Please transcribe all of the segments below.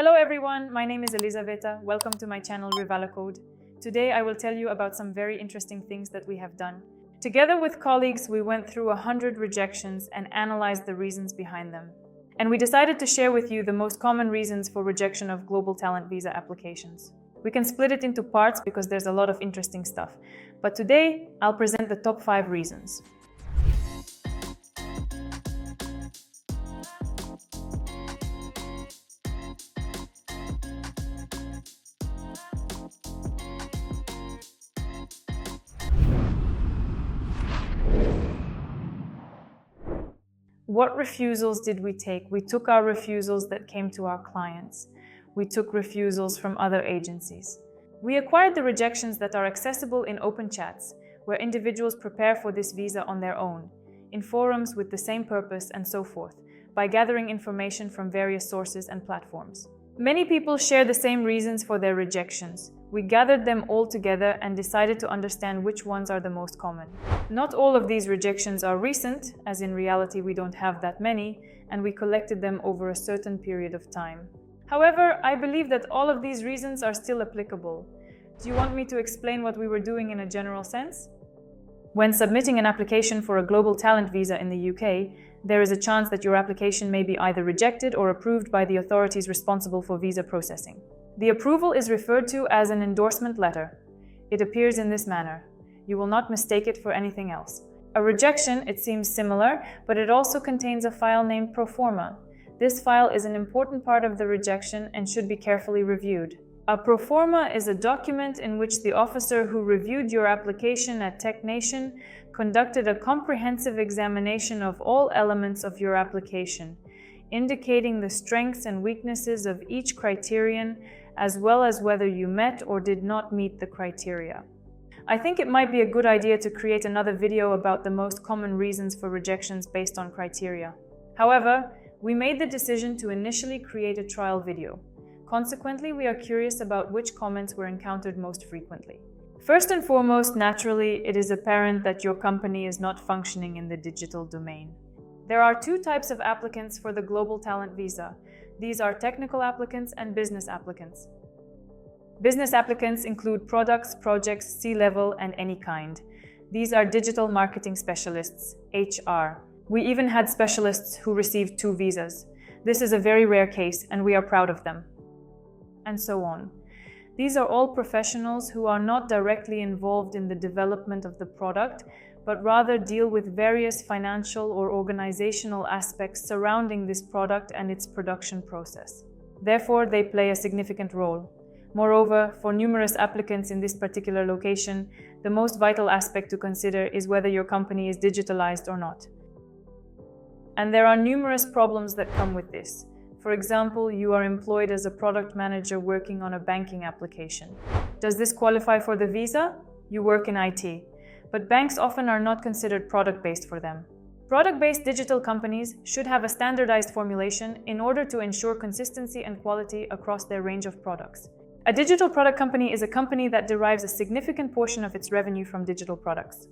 Hello everyone, my name is Elisaveta. Welcome to my channel Revalocode. Today I will tell you about some very interesting things that we have done. Together with colleagues, we went through 100 rejections and analyzed the reasons behind them. And we decided to share with you the most common reasons for rejection of global talent visa applications. We can split it into parts because there's a lot of interesting stuff. But today, I'll present the top 5 reasons. What refusals did we take? We took our refusals that came to our clients. We took refusals from other agencies. We acquired the rejections that are accessible in open chats, where individuals prepare for this visa on their own, in forums with the same purpose and so forth, by gathering information from various sources and platforms. Many people share the same reasons for their rejections. We gathered them all together and decided to understand which ones are the most common. Not all of these rejections are recent, as in reality we don't have that many, and we collected them over a certain period of time. However, I believe that all of these reasons are still applicable. Do you want me to explain what we were doing in a general sense? When submitting an application for a global talent visa in the UK, there is a chance that your application may be either rejected or approved by the authorities responsible for visa processing. The approval is referred to as an endorsement letter. It appears in this manner. You will not mistake it for anything else. A rejection, it seems similar, but it also contains a file named proforma. This file is an important part of the rejection and should be carefully reviewed. A proforma is a document in which the officer who reviewed your application at TechNation conducted a comprehensive examination of all elements of your application, indicating the strengths and weaknesses of each criterion, as well as whether you met or did not meet the criteria. I think it might be a good idea to create another video about the most common reasons for rejections based on criteria. However, we made the decision to initially create a trial video. Consequently, we are curious about which comments were encountered most frequently. First and foremost, naturally, it is apparent that your company is not functioning in the digital domain. There are 2 types of applicants for the Global Talent Visa. These are technical applicants and business applicants. Business applicants include products, projects, C-level, and any kind. These are digital marketing specialists, HR. We even had specialists who received 2 visas. This is a very rare case, and we are proud of them. And so on. These are all professionals who are not directly involved in the development of the product, but rather deal with various financial or organizational aspects surrounding this product and its production process. Therefore, they play a significant role. Moreover, for numerous applicants in this particular location, the most vital aspect to consider is whether your company is digitalized or not. And there are numerous problems that come with this. For example, you are employed as a product manager working on a banking application. Does this qualify for the visa? You work in IT. But banks often are not considered product-based for them. Product-based digital companies should have a standardized formulation in order to ensure consistency and quality across their range of products. A digital product company is a company that derives a significant portion of its revenue from digital products.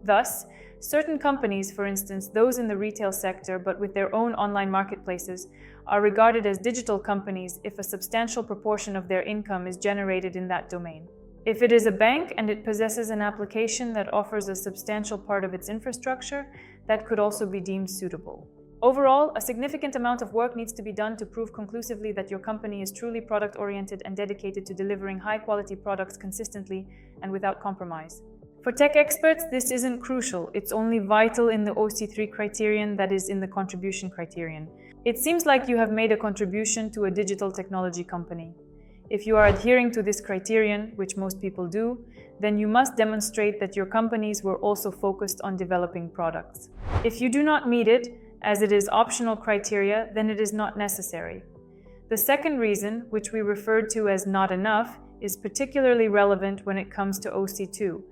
Thus, certain companies, for instance those in the retail sector but with their own online marketplaces, are regarded as digital companies if a substantial proportion of their income is generated in that domain. If it is a bank and it possesses an application that offers a substantial part of its infrastructure, that could also be deemed suitable. Overall, a significant amount of work needs to be done to prove conclusively that your company is truly product-oriented and dedicated to delivering high-quality products consistently and without compromise. For tech experts, this isn't crucial. It's only vital in the OC3 criterion, that is, in the contribution criterion. It seems like you have made a contribution to a digital technology company. If you are adhering to this criterion, which most people do, then you must demonstrate that your companies were also focused on developing products. If you do not meet it, as it is optional criteria, then it is not necessary. The second reason, which we referred to as not enough, is particularly relevant when it comes to OC2,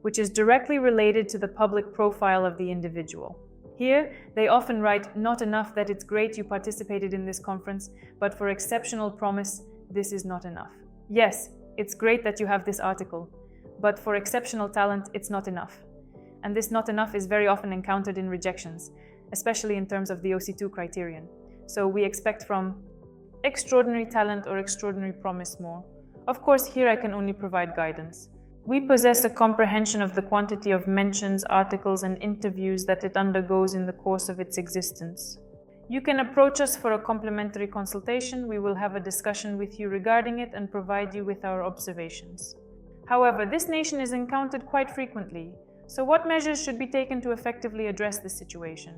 which is directly related to the public profile of the individual. Here, they often write, "Not enough that it's great you participated in this conference, but for exceptional promise, this is not enough." Yes, it's great that you have this article, but for exceptional talent, it's not enough. And this not enough is very often encountered in rejections, especially in terms of the OC2 criterion. So we expect from extraordinary talent or extraordinary promise more. Of course, here I can only provide guidance. We possess a comprehension of the quantity of mentions, articles, and interviews that it undergoes in the course of its existence. You can approach us for a complimentary consultation. We will have a discussion with you regarding it and provide you with our observations. However, this nation is encountered quite frequently, so what measures should be taken to effectively address this situation?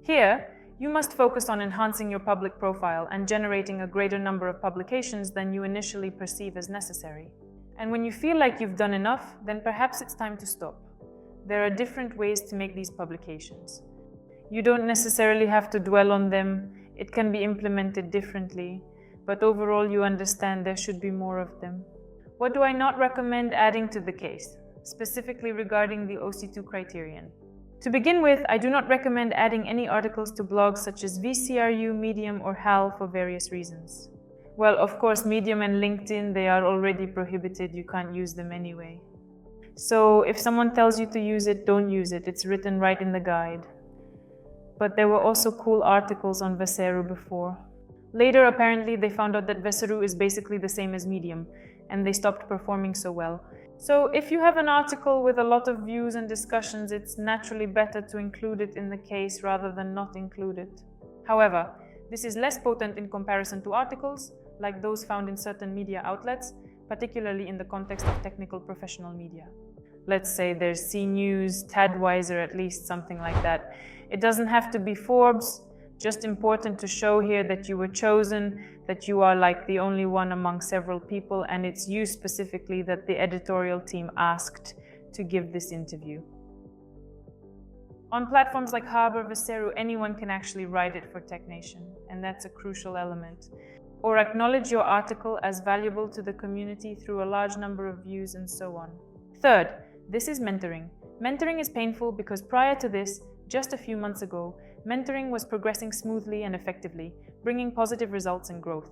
Here, you must focus on enhancing your public profile and generating a greater number of publications than you initially perceive as necessary. And when you feel like you've done enough, then perhaps it's time to stop. There are different ways to make these publications. You don't necessarily have to dwell on them. It can be implemented differently, but overall you understand there should be more of them. What do I not recommend adding to the case, specifically regarding the OC2 criterion? To begin with, I do not recommend adding any articles to blogs such as VCRU, Medium, or HAL for various reasons. Well, of course, Medium and LinkedIn, they are already prohibited. You can't use them anyway. So if someone tells you to use it, don't use it. It's written right in the guide. But there were also cool articles on Veseru before. Later, apparently, they found out that Veseru is basically the same as Medium, and they stopped performing so well. So if you have an article with a lot of views and discussions, it's naturally better to include it in the case rather than not include it. However, this is less potent in comparison to articles, like those found in certain media outlets, particularly in the context of technical professional media. Let's say there's CNews, Tadwiser, at least something like that. It doesn't have to be Forbes, just important to show here that you were chosen, that you are like the only one among several people, and it's you specifically that the editorial team asked to give this interview. On platforms like Harbor, Veseru, anyone can actually write it for TechNation, and that's a crucial element. Or acknowledge your article as valuable to the community through a large number of views and so on. Third, this is mentoring. Mentoring is painful because prior to this, just a few months ago, mentoring was progressing smoothly and effectively, bringing positive results and growth.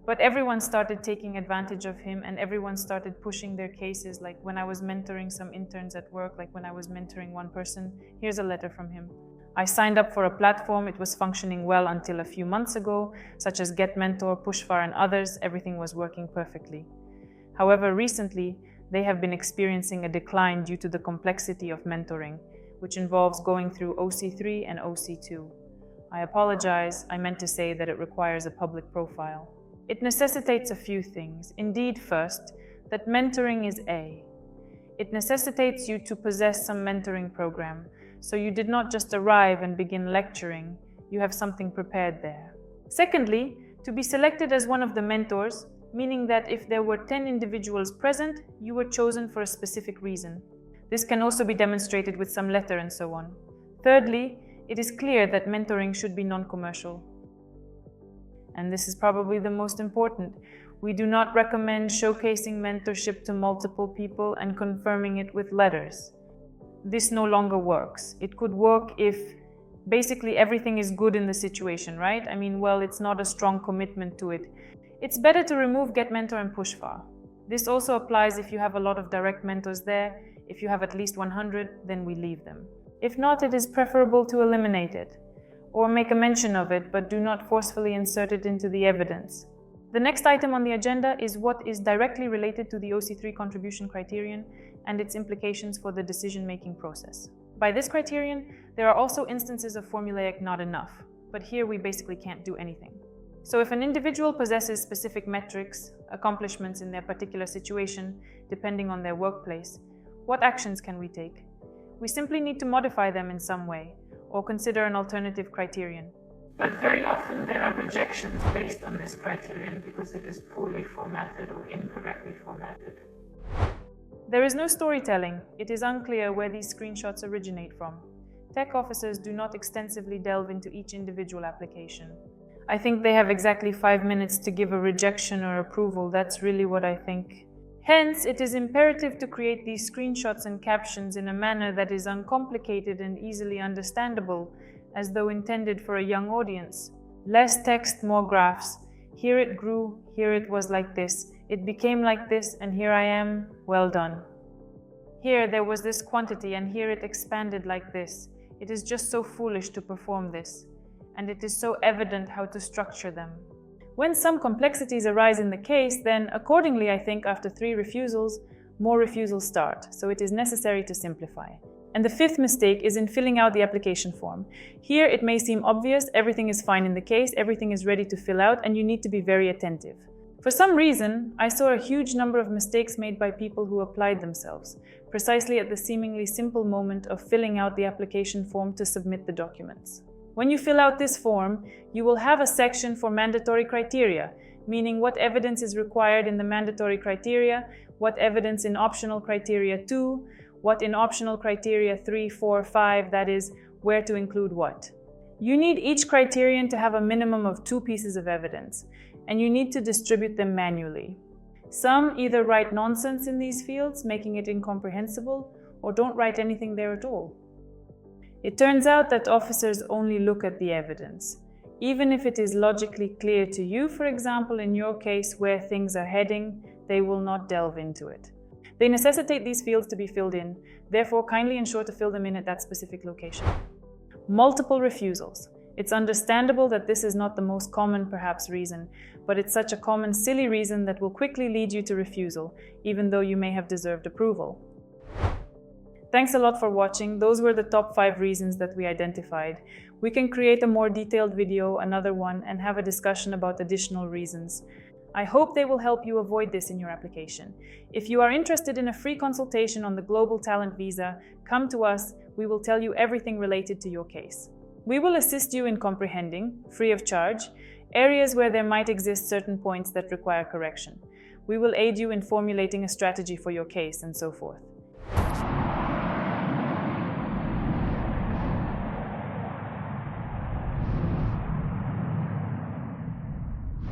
But everyone started taking advantage of him, and everyone started pushing their cases. Like when I was mentoring some interns at work, like when I was mentoring one person, here's a letter from him. I signed up for a platform, it was functioning well until a few months ago, such as GetMentor, Pushfar, and others, everything was working perfectly. However, recently, they have been experiencing a decline due to the complexity of mentoring, which involves going through OC3 and OC2. I apologize, I meant to say that it requires a public profile. It necessitates a few things. Indeed, first, that mentoring is A. It necessitates you to possess some mentoring program, so you did not just arrive and begin lecturing, you have something prepared there. Secondly, to be selected as one of the mentors, meaning that if there were 10 individuals present, you were chosen for a specific reason. This can also be demonstrated with some letter and so on. Thirdly, it is clear that mentoring should be non-commercial. And this is probably the most important. We do not recommend showcasing mentorship to multiple people and confirming it with letters. This no longer works. It could work if basically everything is good in the situation, right? I mean, well, it's not a strong commitment to it. It's better to remove GetMentor and Pushfar. This also applies if you have a lot of direct mentors there. If you have at least 100, then we leave them. If not, it is preferable to eliminate it, or make a mention of it, but do not forcefully insert it into the evidence. The next item on the agenda is what is directly related to the OC3 contribution criterion and its implications for the decision-making process. By this criterion, there are also instances of formulaic not enough, but here we basically can't do anything. So if an individual possesses specific metrics, accomplishments in their particular situation, depending on their workplace, what actions can we take? We simply need to modify them in some way, or consider an alternative criterion. But very often there are rejections based on this criterion because it is poorly formatted or incorrectly formatted. There is no storytelling. It is unclear where these screenshots originate from. Tech officers do not extensively delve into each individual application. I think they have exactly 5 minutes to give a rejection or approval. That's really what I think. Hence, it is imperative to create these screenshots and captions in a manner that is uncomplicated and easily understandable, as though intended for a young audience. Less text, more graphs. Here it grew, here it was like this, it became like this, and here I am, well done. Here there was this quantity, and here it expanded like this. It is just so foolish to perform this, and it is so evident how to structure them. When some complexities arise in the case, then accordingly, I think after 3 refusals, more refusals start, so it is necessary to simplify. And the 5th mistake is in filling out the application form. Here it may seem obvious, everything is fine in the case, everything is ready to fill out, and you need to be very attentive. For some reason, I saw a huge number of mistakes made by people who applied themselves, precisely at the seemingly simple moment of filling out the application form to submit the documents. When you fill out this form, you will have a section for mandatory criteria, meaning what evidence is required in the mandatory criteria, what evidence in optional criteria 2, what in optional criteria 3, 4, 5, that is, where to include what. You need each criterion to have a minimum of 2 pieces of evidence, and you need to distribute them manually. Some either write nonsense in these fields, making it incomprehensible, or don't write anything there at all. It turns out that officers only look at the evidence. Even if it is logically clear to you, for example, in your case, where things are heading, they will not delve into it. They necessitate these fields to be filled in, therefore kindly ensure to fill them in at that specific location. Multiple refusals. It's understandable that this is not the most common, perhaps, reason, but it's such a common, silly reason that will quickly lead you to refusal, even though you may have deserved approval. Thanks a lot for watching. Those were the top 5 reasons that we identified. We can create a more detailed video, another one, and have a discussion about additional reasons. I hope they will help you avoid this in your application. If you are interested in a free consultation on the Global Talent Visa, come to us. We will tell you everything related to your case. We will assist you in comprehending, free of charge, areas where there might exist certain points that require correction. We will aid you in formulating a strategy for your case, and so forth.